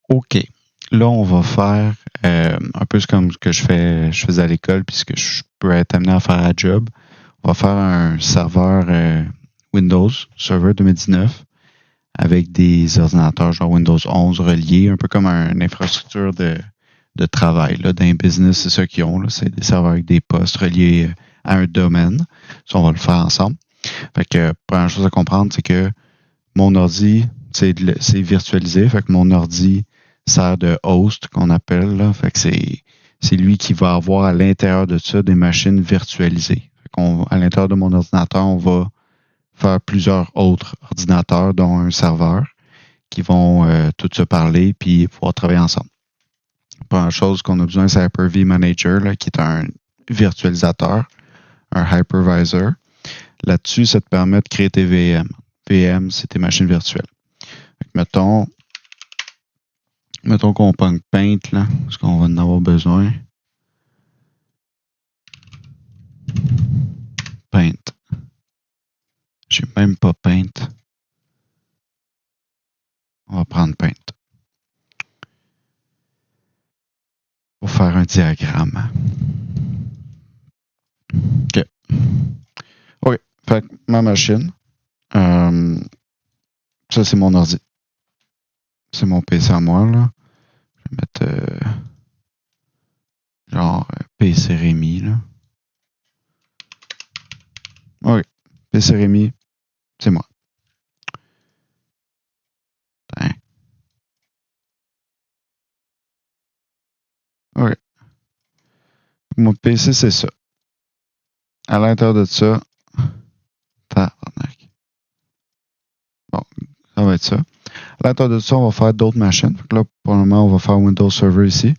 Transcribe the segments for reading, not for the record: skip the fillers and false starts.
OK. Là, on va faire un peu comme ce que je faisais à l'école, puis ce que je peux être amené à faire à job. On va faire un serveur Windows, serveur 2019, avec des ordinateurs genre Windows 11 reliés, un peu comme une infrastructure de travail. Là, dans les business, c'est ça qu'ils ont. Là. C'est des serveurs avec des postes reliés à un domaine. Ça, on va le faire ensemble. Fait que, première chose à comprendre, c'est que mon ordi, c'est virtualisé. Fait que mon ordi sert de host, qu'on appelle. Là. Fait que c'est lui qui va avoir à l'intérieur de ça des machines virtualisées. Fait qu'on, à l'intérieur de mon ordinateur, on va faire plusieurs autres ordinateurs, dont un serveur, qui vont tous se parler puis pouvoir travailler ensemble. La première chose qu'on a besoin, c'est Hyper-V Manager, là, qui est un virtualisateur, un hypervisor. Là-dessus, ça te permet de créer tes VM. VM, c'est tes machines virtuelles. Mettons qu'on pogne Paint, là, parce qu'on va en avoir besoin. Paint. J'ai même pas Paint. On va prendre Paint. Pour faire un diagramme. OK. OK. Fait que ma machine. Ça, c'est mon ordi. C'est mon PC à moi, là. Je vais mettre genre PC Rémi, là. OK. PC Rémi, c'est moi. Hein. OK. Mon PC, c'est ça. À l'intérieur de ça, bon, ça va être ça. À l'intérieur de ça, on va faire d'autres machines. Là, pour le moment, on va faire Windows Server ici,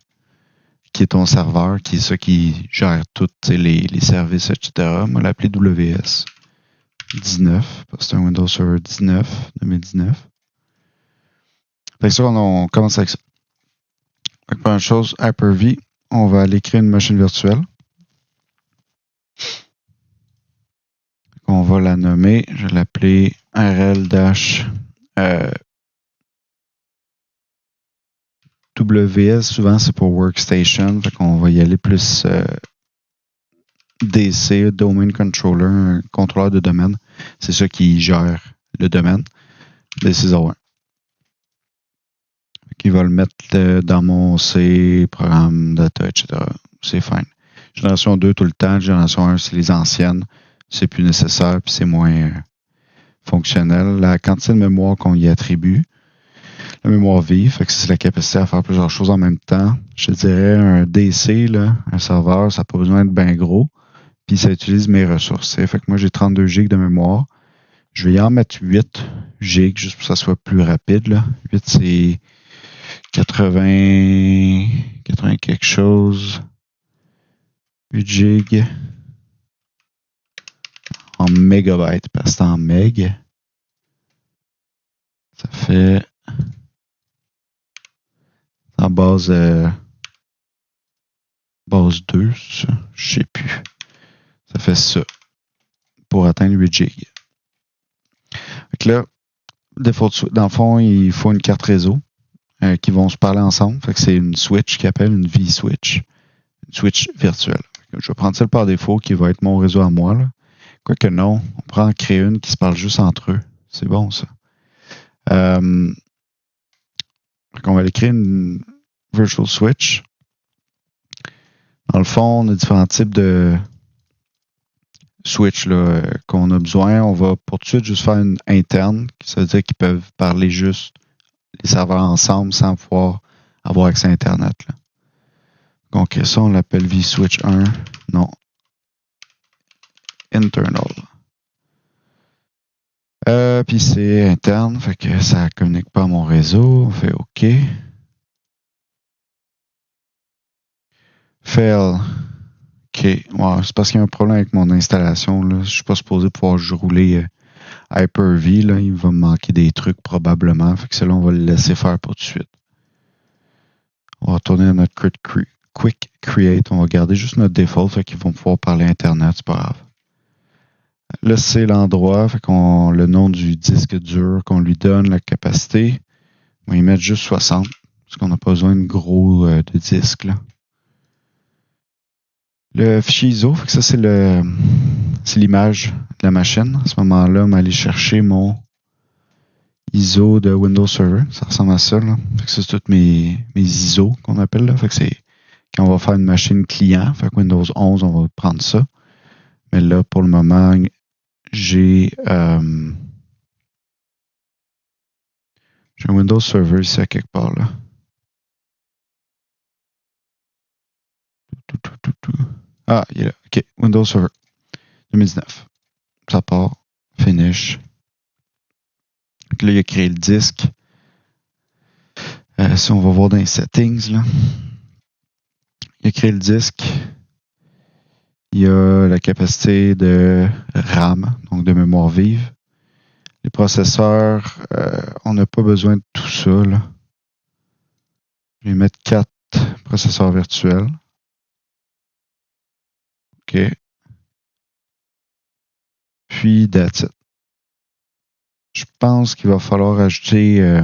qui est ton serveur, qui est ça qui gère tous les services, etc. On va l'appeler WS 19, parce que c'est un Windows Server 2019. Fait que ça, on commence avec ça. Fait que première chose, Hyper-V, on va aller créer une machine virtuelle. On va la nommer, je vais l'appeler RL-WS, souvent c'est pour Workstation, fait qu'on va y aller plus DC, Domain Controller, un contrôleur de domaine. C'est ça qui gère le domaine. This is all. Il va le mettre dans mon C, programme, data, etc. C'est fine. Génération 2 tout le temps. Génération 1, c'est les anciennes. C'est plus nécessaire, puis c'est moins fonctionnel. La quantité de mémoire qu'on y attribue, la mémoire vive, fait que c'est la capacité à faire plusieurs choses en même temps. Je dirais un DC, là, un serveur, ça n'a pas besoin d'être bien gros, puis ça utilise mes ressources. Fait que moi, j'ai 32 GB de mémoire. Je vais y en mettre 8 GB, juste pour que ça soit plus rapide. Là. 8, c'est 80 quelque chose. 8 GB en mégabytes, parce que c'est en meg. Ça fait en base 2, ça. Je sais plus. Ça fait ça pour atteindre 8 GB. Fait que là, dans le fond, il faut une carte réseau qui vont se parler ensemble. Fait que c'est une switch qui appelle une vSwitch. Une switch virtuelle. Je vais prendre celle par défaut qui va être mon réseau à moi. Là. Quoique non, on prend en créer une qui se parle juste entre eux. C'est bon, ça. On va aller créer une virtual switch. Dans le fond, on a différents types de switch là, qu'on a besoin. On va pour tout de suite juste faire une interne. Ça veut dire qu'ils peuvent parler juste les serveurs ensemble sans pouvoir avoir accès à Internet. Là. Donc ça, on l'appelle vSwitch 1. Non. Internal. Puis c'est interne, fait que ça ne communique pas à mon réseau. On fait OK. Fail. OK. Ouais, c'est parce qu'il y a un problème avec mon installation. Là. Je ne suis pas supposé pouvoir rouler Hyper-V. Là. Il va me manquer des trucs probablement. Fait que celle-là, on va le laisser faire pour tout de suite. On va retourner à notre Quick Create. On va garder juste notre default. Fait qu'ils vont pouvoir parler Internet. C'est pas grave. Là, c'est l'endroit. Fait le nom du disque dur qu'on lui donne, la capacité. On va y mettre juste 60. parce qu'on n'a pas besoin de gros de disque. Là. Le fichier ISO, fait que ça c'est l'image de la machine. À ce moment-là, on va aller chercher mon ISO de Windows Server. Ça ressemble à ça. Là. Fait que ça, c'est tous mes ISO qu'on appelle. Là. Fait que c'est quand on va faire une machine client. Fait que Windows 11, on va prendre ça. Mais là, pour le moment, j'ai un Windows Server ici à quelque part. Là. Ah, il est là. OK. Windows Server 2019. Ça part. Finish. Donc là, il a créé le disque. Si on va voir dans les settings, là. Il a créé le disque. Il y a la capacité de RAM, donc de mémoire vive. Les processeurs, on n'a pas besoin de tout ça. Là. Je vais mettre 4 processeurs virtuels. OK. Puis, that's it. Je pense qu'il va falloir ajouter,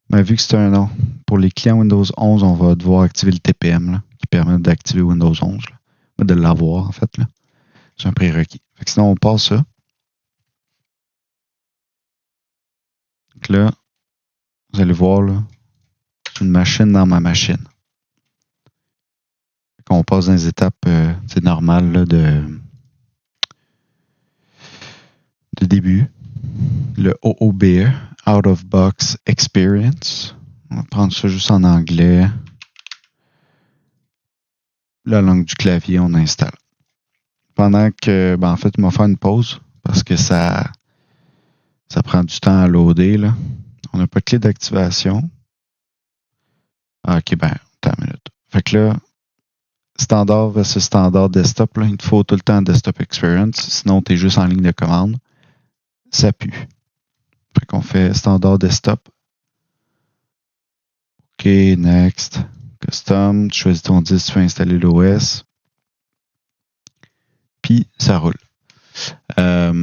mais vu que c'est un nom, pour les clients Windows 11, on va devoir activer le TPM, là, qui permet d'activer Windows 11, là, de l'avoir en fait. Là. C'est un prérequis. Fait que sinon, on passe ça. Donc là, vous allez voir, là, c'est une machine dans ma machine. On passe dans les étapes normales là, de début. Le OOBE, Out of Box Experience. On va prendre ça juste en anglais. La langue du clavier, on installe. Pendant que, en fait, il m'a fait une pause parce que ça prend du temps à loader. Là. On n'a pas de clé d'activation. Ah, OK, attends une minute. Fait que là, standard versus standard desktop, là, il te faut tout le temps desktop experience. Sinon, tu es juste en ligne de commande. Ça pue. Fait qu'on fait standard desktop. OK, next. Custom. Tu choisis ton disque, tu fais installer l'OS. Puis, ça roule. Fait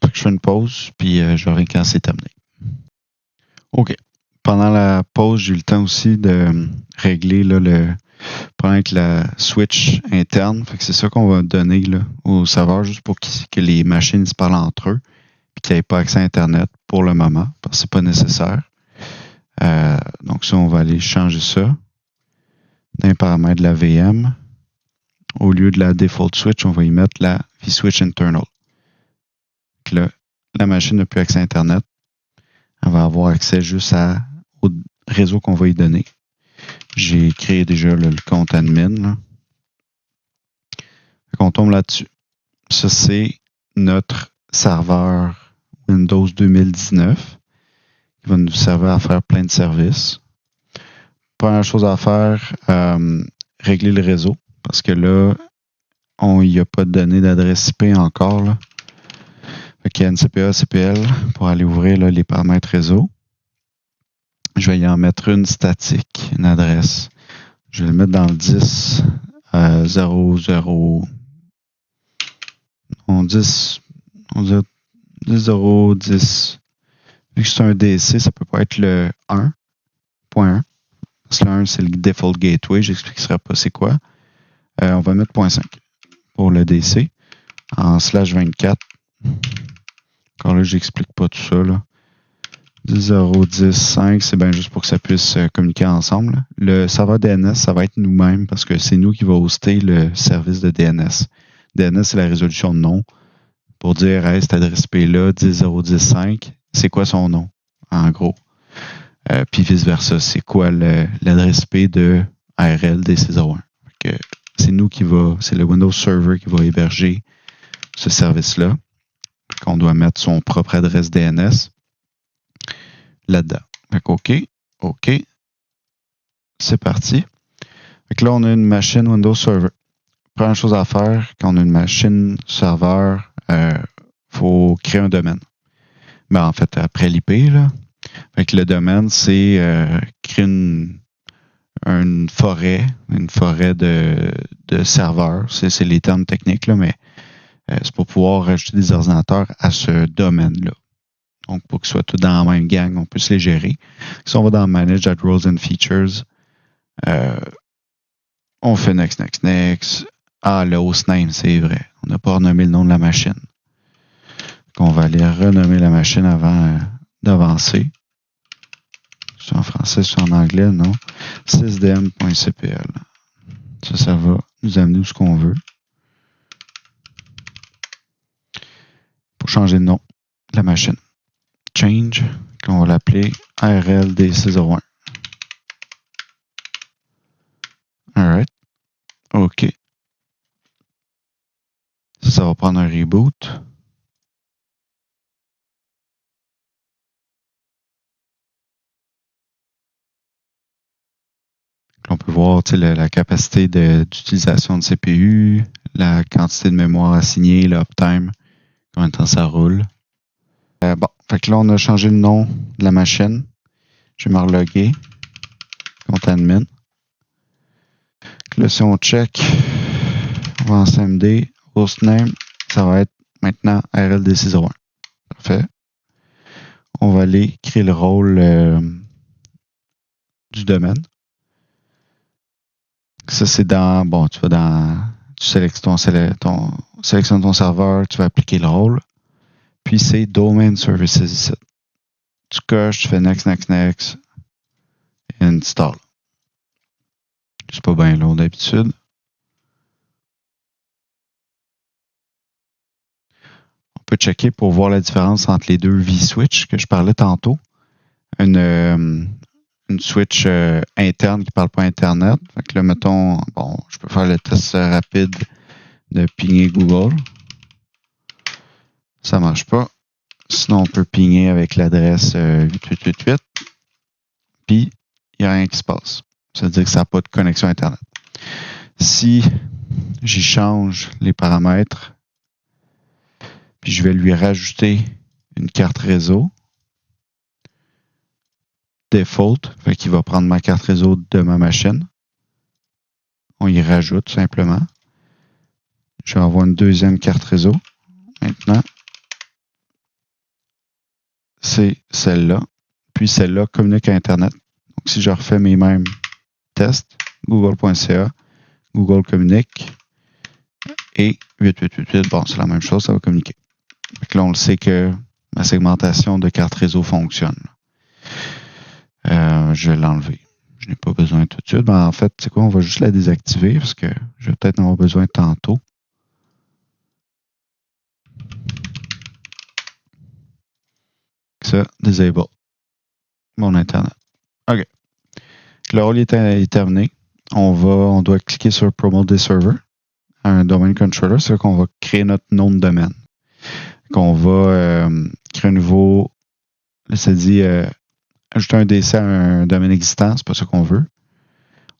que je fais une pause, puis je verrai quand c'est terminé. OK. Pendant la pause, j'ai eu le temps aussi de régler là, le problème avec la switch interne. Fait que c'est ça qu'on va donner là, au serveur juste pour que les machines se parlent entre eux et qu'ils n'aient pas accès à Internet pour le moment, parce que c'est pas nécessaire. Donc ça, on va aller changer ça dans les paramètres de la VM. Au lieu de la default switch, on va y mettre la vSwitch internal. Donc là, la machine n'a plus accès à Internet. Elle va avoir accès juste au réseau qu'on va y donner. J'ai créé déjà là, le compte admin. Là. On tombe là-dessus. Ça, c'est notre serveur Windows 2019 qui va nous servir à faire plein de services. Première chose à faire, régler le réseau parce que là, il n'y a pas de données d'adresse IP encore. Là. Fait qu'il y a NCPA, CPL pour aller ouvrir là, les paramètres réseau. Je vais y en mettre une statique, une adresse. Je vais le mettre dans le 10 00. On dit 0, 10. Vu que c'est un DC, ça peut pas être le 1.1. Parce que le 1, c'est le default gateway. J'expliquerai pas c'est quoi. On va mettre 0.5 pour le DC. En /24. Encore là, j'explique pas tout ça. Là. 10.0.10.5, c'est bien juste pour que ça puisse communiquer ensemble. Là. Le serveur DNS, ça va être nous-mêmes parce que c'est nous qui va hoster le service de DNS. DNS, c'est la résolution de nom. Pour dire, hey, cette adresse IP-là, 10.0.10.5, c'est quoi son nom, en gros? Puis vice-versa, c'est quoi l'adresse IP de ARL DC01? C'est nous c'est le Windows Server qui va héberger ce service-là. Qu'on doit mettre son propre adresse DNS là-dedans. Fait OK. C'est parti. Fait que là, on a une machine Windows Server. Première chose à faire, quand on a une machine serveur, faut créer un domaine. En fait, après l'IP, là. Fait que le domaine, c'est créer une forêt de serveurs. C'est les termes techniques, là, mais c'est pour pouvoir rajouter des ordinateurs à ce domaine-là. Donc, pour qu'ils soient tous dans la même gang, on puisse les gérer. Si on va dans Manage at Roles and Features, on fait next. Ah, le hostname, c'est vrai. On n'a pas renommé le nom de la machine. Donc, on va aller renommer la machine avant d'avancer. C'est en français, c'est en anglais, non? sysdem.cpl. Ça va nous amener où ce qu'on veut. Pour changer de nom de la machine. Change, qu'on va l'appeler ARLDC01. Alright. OK. Ça va prendre un reboot. On peut voir la capacité d'utilisation de CPU, la quantité de mémoire assignée, le uptime, combien de temps ça roule. Bon, fait que là, on a changé le nom de la machine. Je vais me reloguer. Compte admin. Là, si on check, on va en CMD, hostname, ça va être maintenant RLDC01. Parfait. On va aller créer le rôle du domaine. Ça, c'est dans, bon, tu sélectionnes ton serveur, tu vas appliquer le rôle. Puis, c'est Domain Services ici. Tu coches, tu fais next, et install. C'est pas bien long d'habitude. On peut checker pour voir la différence entre les deux vSwitch que je parlais tantôt. Une switch interne qui ne parle pas Internet. Fait que là, mettons, bon, je peux faire le test rapide de pinguer Google. Ça ne marche pas. Sinon, on peut pinguer avec l'adresse 8888. Puis, il n'y a rien qui se passe. Ça veut dire que ça n'a pas de connexion Internet. Si j'y change les paramètres, puis je vais lui rajouter une carte réseau, default, fait qu'il va prendre ma carte réseau de ma machine. On y rajoute simplement. Je vais avoir une deuxième carte réseau. Maintenant, c'est celle-là. Puis celle-là communique à Internet. Donc, si je refais mes mêmes tests, google.ca, Google communique, et 8888, bon, c'est la même chose, ça va communiquer. Donc là, on le sait que ma segmentation de carte réseau fonctionne. Je vais l'enlever. Je n'ai pas besoin tout de suite. Ben, en fait, c'est quoi? On va juste la désactiver parce que je vais peut-être en avoir besoin tantôt. Ça, disable. Mon Internet. OK. Le rôle est terminé. On doit cliquer sur Promote des servers, un domain controller, c'est qu'on va créer notre nom de domaine. Qu'on va créer un nouveau, là, ça dit ajouter un DC à un domaine existant, c'est pas ça qu'on veut.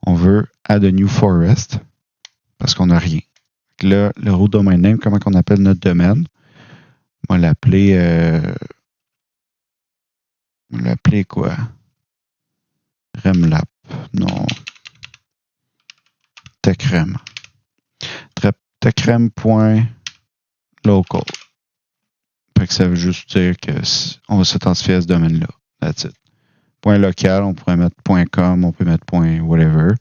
On veut add a new forest parce qu'on n'a rien. Là, le root domain name, comment on appelle notre domaine? On va l'appeler quoi? Remlap. Non. Techrem. Techrem.local. Fait que ça veut juste dire qu'on va s'authentifier à ce domaine-là. That's it. Point local, on pourrait mettre .com, on peut mettre .whatever.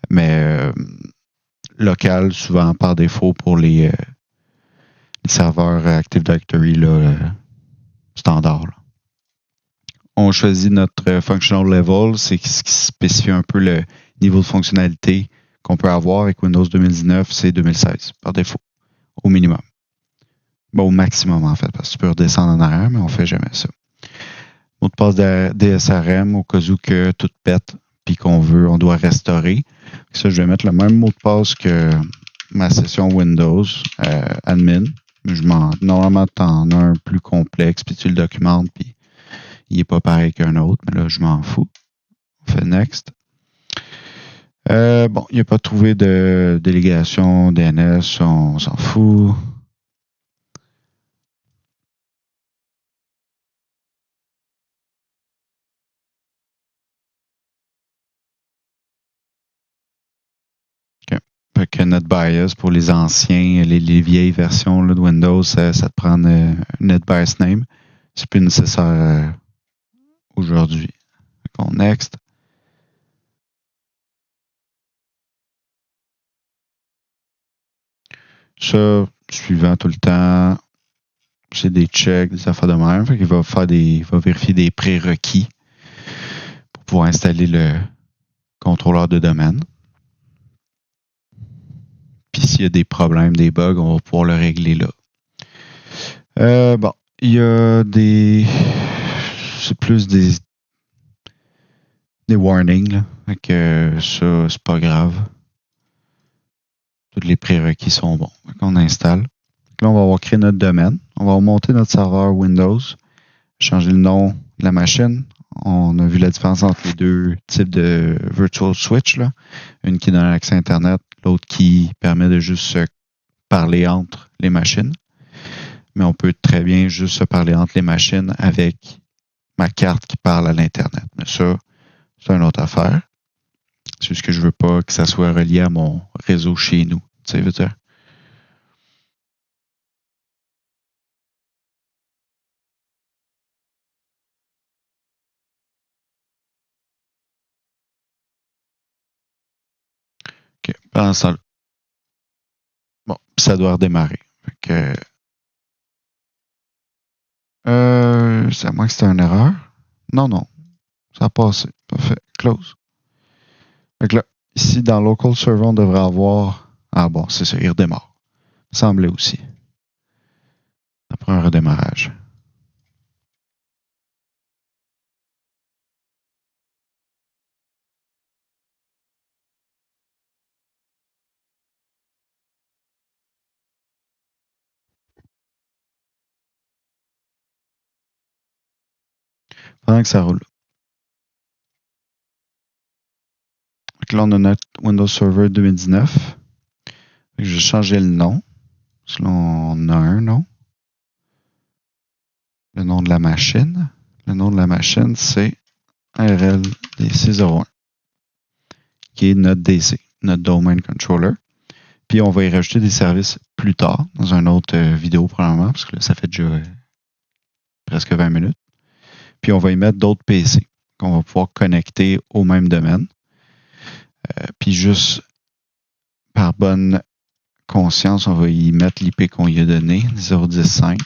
Mais local, souvent par défaut pour les serveurs Active Directory là, standard. Là. On choisit notre functional level, c'est ce qui spécifie un peu le niveau de fonctionnalité qu'on peut avoir avec Windows 2019, c'est 2016, par défaut, au minimum. Bon, au maximum, en fait, parce que tu peux redescendre en arrière, mais on ne fait jamais ça. Mot de passe de DSRM, au cas où que tout pète, puis on doit restaurer. Ça, je vais mettre le même mot de passe que ma session Windows, admin. Normalement, tu en as un plus complexe, puis tu le documentes, puis il n'est pas pareil qu'un autre, mais là, je m'en fous. On fait Next. Bon, il n'y a pas trouvé de délégation DNS, on s'en fout. OK. Fait que NetBIOS, pour les anciens, les vieilles versions là, de Windows, ça te prend NetBIOS name. C'est plus nécessaire aujourd'hui. font Next. Ça, suivant tout le temps, c'est des checks, des affaires de même. Fait qu'il va vérifier des prérequis pour pouvoir installer le contrôleur de domaine. Puis s'il y a des problèmes, des bugs, on va pouvoir le régler là. Bon, il y a c'est plus des warnings, là. Fait que ça, c'est pas grave. Tous les prérequis sont bons. Fait qu'on installe. Là, on va avoir créé notre domaine. On va remonter notre serveur Windows, changer le nom de la machine. On a vu la différence entre les deux types de virtual switch, là. Une qui donne accès à Internet, l'autre qui permet de juste se parler entre les machines. Mais on peut très bien juste se parler entre les machines avec ma carte qui parle à l'Internet. Mais ça, c'est une autre affaire. C'est juste que je veux pas que ça soit relié à mon réseau chez nous. Tu sais, veux dire? OK. Pendant ce temps, bon, ça doit redémarrer. Fait que, c'est à moi que c'était une erreur. Non, non. Ça a passé. Parfait. Close. Fait que là, ici, dans Local Server, on devrait avoir. Ah bon, c'est ça, il redémarre. Semblait aussi. Après un redémarrage. Pendant que ça roule. Fait que là, on a notre Windows Server 2019. Fait que je vais changer le nom. Parce que là, on a un nom. Le nom de la machine. Le nom de la machine, c'est RLDC01, qui est notre DC, notre Domain Controller. Puis on va y rajouter des services plus tard, dans une autre vidéo probablement, parce que là, ça fait déjà presque 20 minutes. Puis on va y mettre d'autres PC qu'on va pouvoir connecter au même domaine. Puis juste par bonne conscience, on va y mettre l'IP qu'on y a donné, 0.10.5.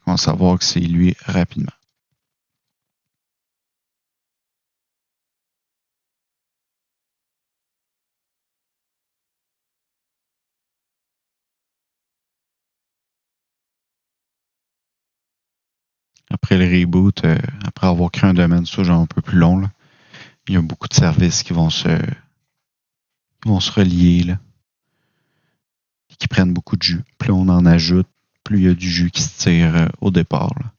On va savoir que c'est lui rapidement. Après le reboot, après avoir créé un domaine, c'est toujours un peu plus long, là. Il y a beaucoup de services qui vont se relier, là, qui prennent beaucoup de jus. Plus on en ajoute, plus il y a du jus qui se tire au départ, là.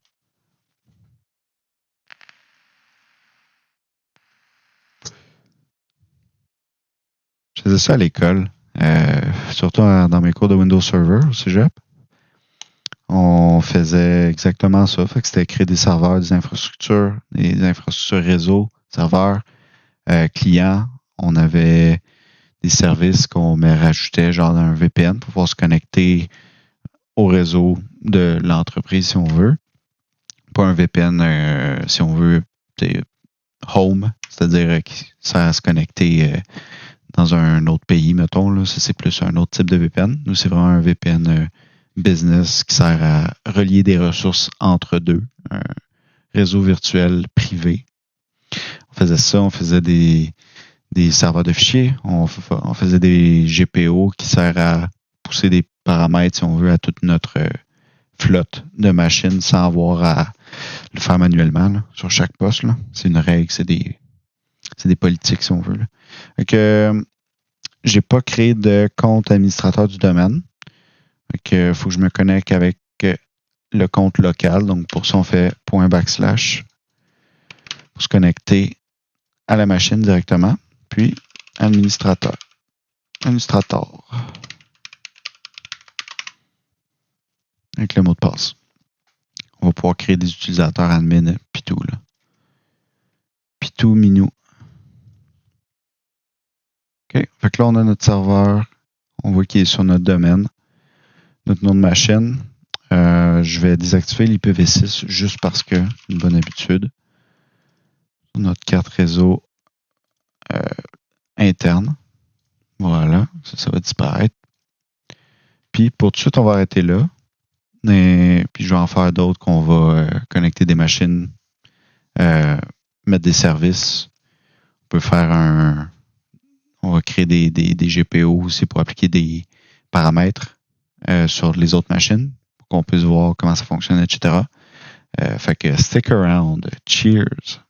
Je faisais ça à l'école, surtout dans mes cours de Windows Server au cégep. On faisait exactement ça. Fait que c'était créer des serveurs, des infrastructures réseau, serveurs, clients. On avait des services qu'on rajoutait, genre un VPN pour pouvoir se connecter au réseau de l'entreprise si on veut. Pas un VPN, si on veut, home, c'est-à-dire qui sert à se connecter dans un autre pays, mettons. Là. Ça, c'est plus un autre type de VPN. Nous, c'est vraiment un VPN business qui sert à relier des ressources entre deux. Un réseau virtuel privé. On faisait ça, on faisait des serveurs de fichiers, on faisait des GPO qui servent à pousser des paramètres, si on veut, à toute notre flotte de machines sans avoir à le faire manuellement là, sur chaque poste. Là. C'est une règle, c'est des politiques, si on veut. Là. Fait que j'ai pas créé de compte administrateur du domaine. Fait que faut que je me connecte avec le compte local. Donc pour ça, on fait ./ pour se connecter à la machine directement. Puis administrateur. Avec le mot de passe. On va pouvoir créer des utilisateurs admin puis tout là. Puis tout minou. OK. Fait que là, on a notre serveur. On voit qu'il est sur notre domaine. Notre nom de machine. Je vais désactiver l'IPv6 juste parce que, une bonne habitude. sur notre carte réseau interne. Voilà, ça va disparaître. Puis pour tout de suite, on va arrêter là. Et puis je vais en faire d'autres qu'on va connecter des machines, mettre des services. On peut faire on va créer des GPO aussi pour appliquer des paramètres sur les autres machines pour qu'on puisse voir comment ça fonctionne, etc. Fait que stick around. Cheers!